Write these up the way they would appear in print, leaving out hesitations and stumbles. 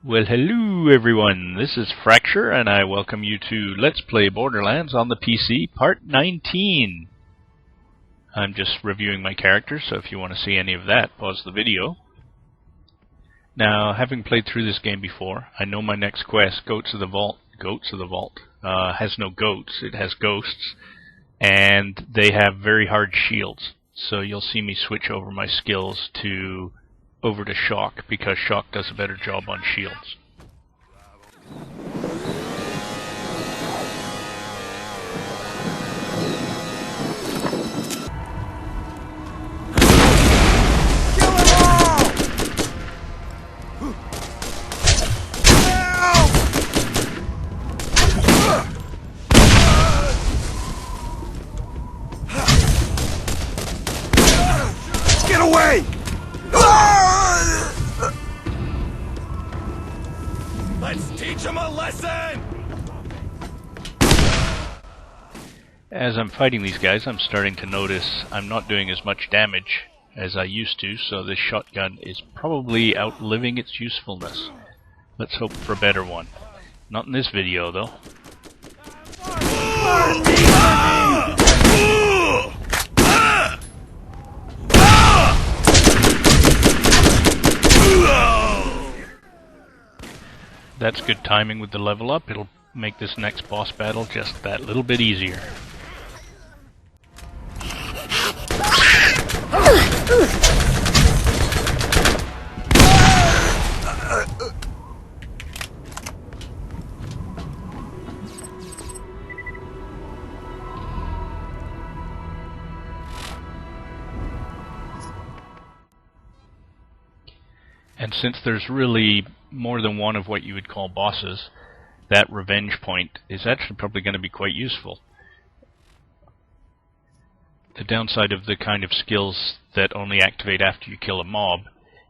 Well, hello everyone, this is Fracture, and I welcome you to Let's Play Borderlands on the PC, Part 19. I'm just reviewing my character, so if you want to see any of that, pause the video. Now, having played through this game before, I know my next quest, Goats of the Vault, has no goats, it has ghosts, and they have very hard shields. So you'll see me switch over my skills over to Shock, because Shock does a better job on shields. Get away! Let's teach him a lesson! As I'm fighting these guys, I'm starting to notice I'm not doing as much damage as I used to, so this shotgun is probably outliving its usefulness. Let's hope for a better one. Not in this video, though. That's good timing with the level up. It'll make this next boss battle just that little bit easier. And since there's really more than one of what you would call bosses, that revenge point is actually probably going to be quite useful. The downside of the kind of skills that only activate after you kill a mob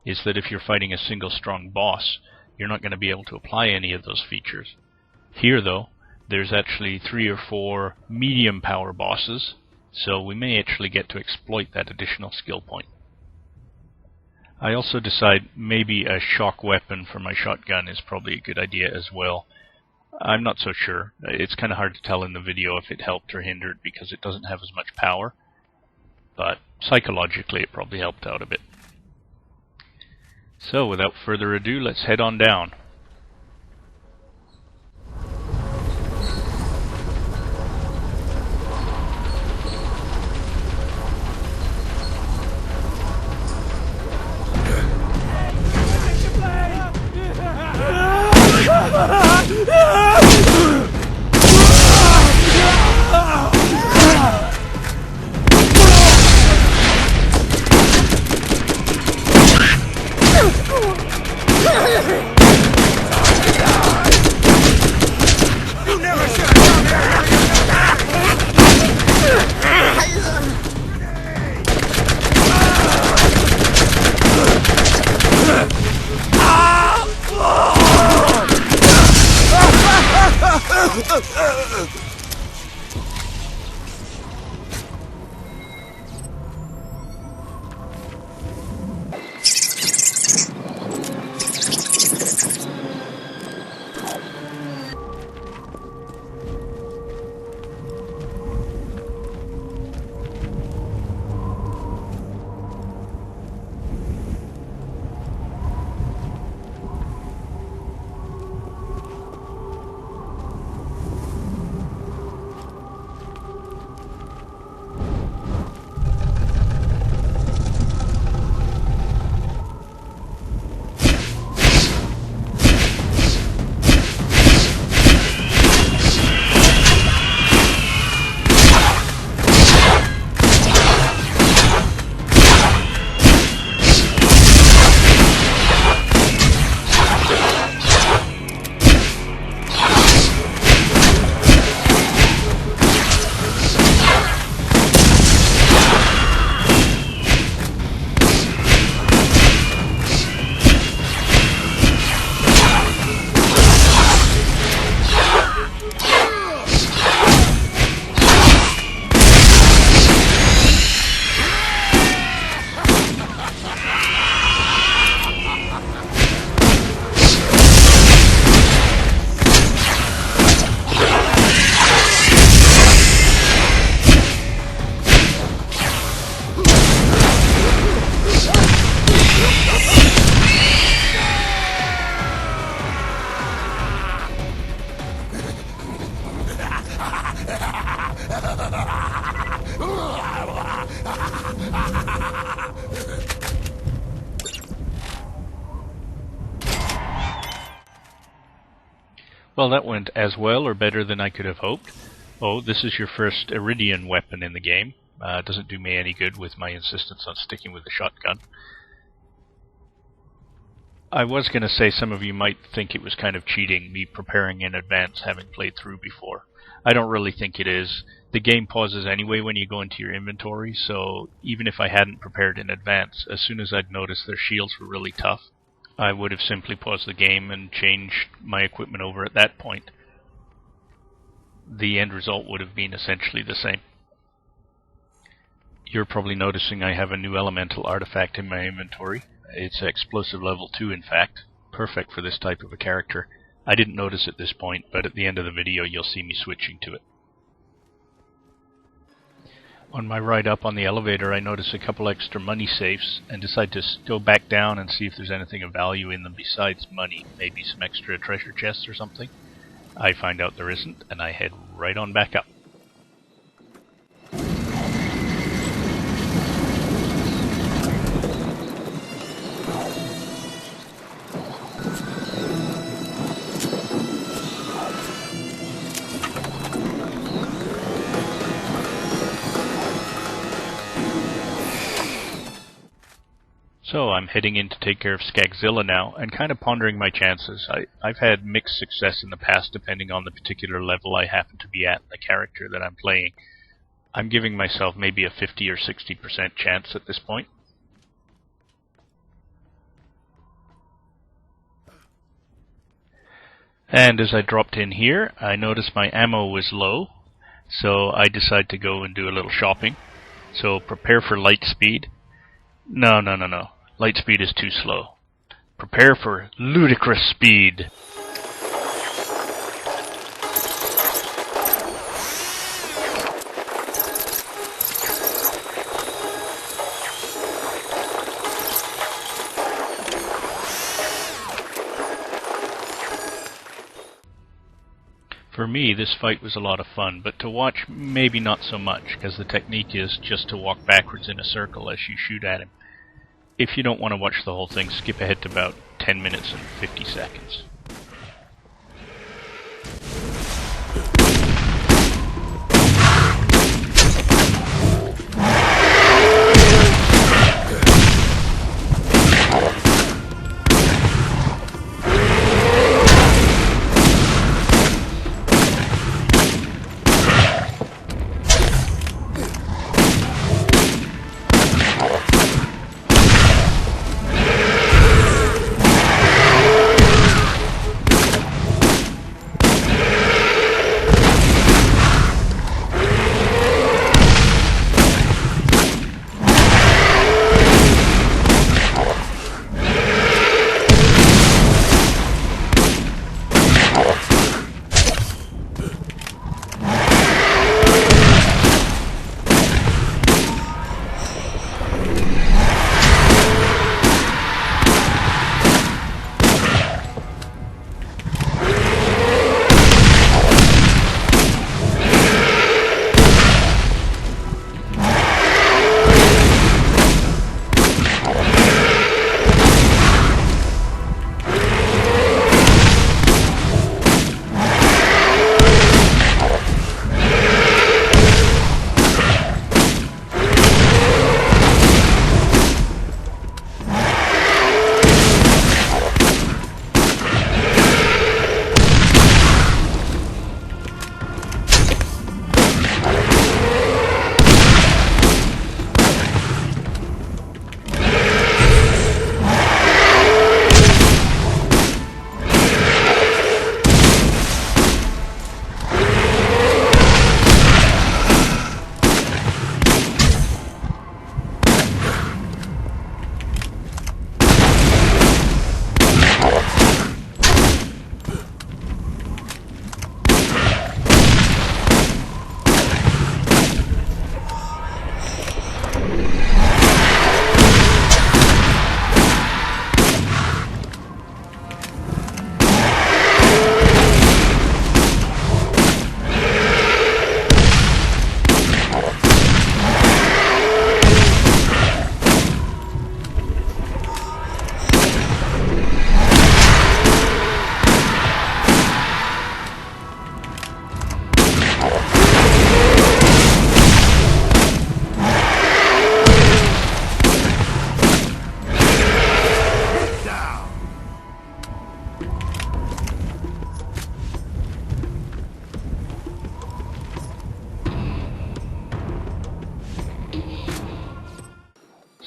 is that if you're fighting a single strong boss, you're not going to be able to apply any of those features. Here, though, there's actually 3 or 4 medium power bosses, so we may actually get to exploit that additional skill point. I also decide maybe a shock weapon for my shotgun is probably a good idea as well. I'm not so sure. It's kind of hard to tell in the video if it helped or hindered because it doesn't have as much power, but psychologically it probably helped out a bit. So without further ado, let's head on down. Well, that went as well or better than I could have hoped. Oh, this is your first Iridian weapon in the game. Doesn't do me any good with my insistence on sticking with the shotgun. I was going to say some of you might think it was kind of cheating, me preparing in advance, having played through before. I don't really think it is. The game pauses anyway when you go into your inventory, so even if I hadn't prepared in advance, as soon as I'd noticed their shields were really tough, I would have simply paused the game and changed my equipment over at that point. The end result would have been essentially the same. You're probably noticing I have a new elemental artifact in my inventory. It's explosive level 2 in fact, perfect for this type of a character. I didn't notice at this point, but at the end of the video you'll see me switching to it. On my ride up on the elevator I notice a couple extra money safes and decide to go back down and see if there's anything of value in them besides money, maybe some extra treasure chests or something. I find out there isn't and I head right on back up. So I'm heading in to take care of Skagzilla now, and kind of pondering my chances. I've had mixed success in the past depending on the particular level I happen to be at and the character that I'm playing. I'm giving myself maybe a 50 or 60% chance at this point. And as I dropped in here, I noticed my ammo was low, so I decide to go and do a little shopping. So prepare for light speed. No. Light speed is too slow. Prepare for ludicrous speed. For me, this fight was a lot of fun, but to watch, maybe not so much, because the technique is just to walk backwards in a circle as you shoot at him. If you don't want to watch the whole thing, skip ahead to about 10 minutes and 50 seconds.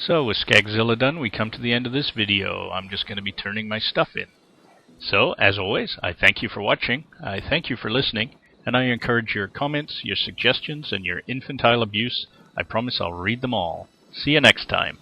So, with Skagzilla done, we come to the end of this video. I'm just going to be turning my stuff in. So, as always, I thank you for watching, I thank you for listening, and I encourage your comments, your suggestions, and your infantile abuse. I promise I'll read them all. See you next time.